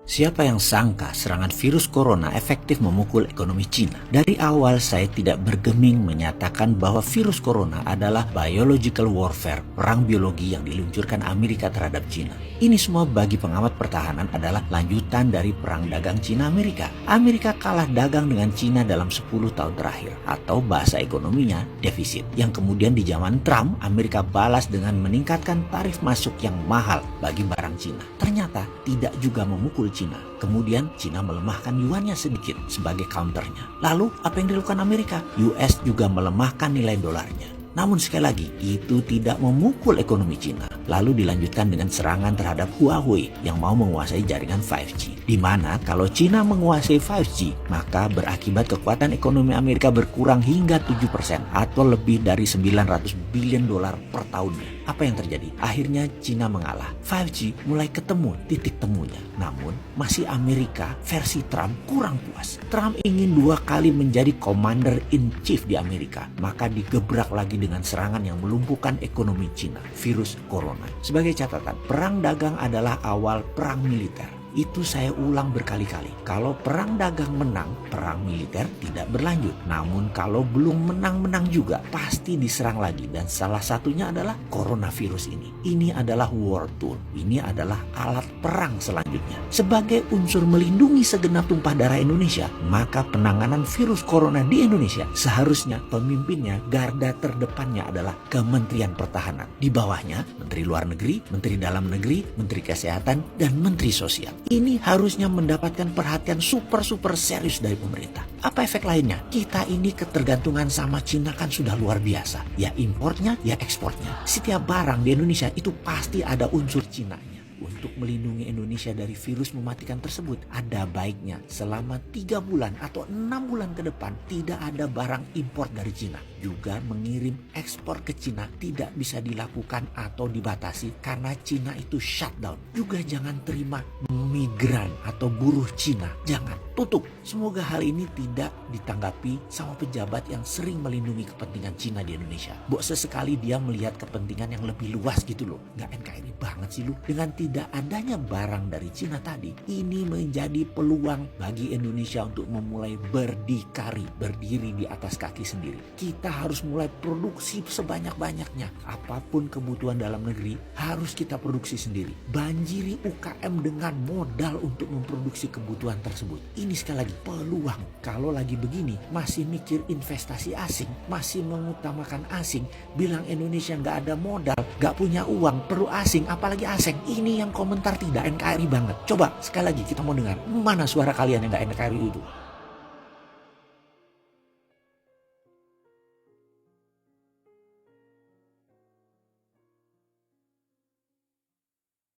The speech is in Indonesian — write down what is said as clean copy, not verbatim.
Siapa yang sangka serangan virus corona efektif memukul ekonomi Cina? Dari awal saya tidak bergeming menyatakan bahwa virus corona adalah biological warfare, perang biologi yang diluncurkan Amerika terhadap Cina. Ini semua bagi pengamat pertahanan adalah lanjutan dari perang dagang Cina-Amerika. Amerika kalah dagang dengan Cina dalam 10 tahun terakhir, atau bahasa ekonominya defisit. Yang kemudian di zaman Trump, Amerika balas dengan meningkatkan tarif masuk yang mahal bagi barang Cina. Ternyata tidak juga memukul Cina. Kemudian Cina melemahkan yuannya sedikit sebagai counternya. Lalu apa yang dilakukan Amerika? US juga melemahkan nilai dolarnya. Namun sekali lagi, itu tidak memukul ekonomi Cina. Lalu dilanjutkan dengan serangan terhadap Huawei yang mau menguasai jaringan 5G. Di mana kalau Cina menguasai 5G, maka berakibat kekuatan ekonomi Amerika berkurang hingga 7% atau lebih dari 900 billion dolar per tahunnya. Apa yang terjadi? Akhirnya Cina mengalah. 5G mulai ketemu titik temunya. Namun masih Amerika versi Trump kurang puas. Trump ingin 2 kali menjadi commander in chief di Amerika. Maka digebrak lagi dengan serangan yang melumpuhkan ekonomi Cina, virus corona. Sebagai catatan, perang dagang adalah awal perang militer. Itu saya ulang berkali-kali. Kalau perang dagang menang, perang militer tidak berlanjut. Namun kalau belum menang-menang juga, pasti diserang lagi. Dan salah satunya adalah coronavirus ini. Ini adalah war tool. Ini adalah alat perang selanjutnya. Sebagai unsur melindungi segenap tumpah darah Indonesia, maka penanganan virus corona di Indonesia seharusnya pemimpinnya, garda terdepannya adalah Kementerian Pertahanan. Di bawahnya, Menteri Luar Negeri, Menteri Dalam Negeri, Menteri Kesehatan, dan Menteri Sosial. Ini harusnya mendapatkan perhatian super serius dari pemerintah. Apa efek lainnya? Kita ini ketergantungan sama Cina kan sudah luar biasa. Ya importnya, ya ekspornya. Setiap barang di Indonesia itu pasti ada unsur Cinanya. Untuk melindungi Indonesia dari virus mematikan tersebut, ada baiknya selama 3 bulan atau 6 bulan ke depan tidak ada barang impor dari Cina. Juga mengirim ekspor ke Cina tidak bisa dilakukan atau dibatasi karena Cina itu shutdown. Juga jangan terima migran atau buruh Cina. Jangan, tutup. Semoga hal ini tidak ditanggapi sama pejabat yang sering melindungi kepentingan Cina di Indonesia. Sesekali dia melihat kepentingan yang lebih luas gitu loh. Nggak NKRI banget sih lu. Dengan tidak adanya barang dari Cina tadi, ini menjadi peluang bagi Indonesia untuk memulai berdiri di atas kaki sendiri. Kita harus mulai produksi sebanyak-banyaknya. Apapun kebutuhan dalam negeri harus kita produksi sendiri. Banjiri UKM dengan modal untuk memproduksi kebutuhan tersebut. Ini sekali lagi peluang. Kalau lagi begini masih mikir investasi asing, masih mengutamakan asing, bilang Indonesia nggak ada modal, nggak punya uang, perlu asing, apalagi asing. Ini yang komentar tidak NKRI banget. Coba sekali lagi kita mau dengar mana suara kalian yang nggak NKRI itu.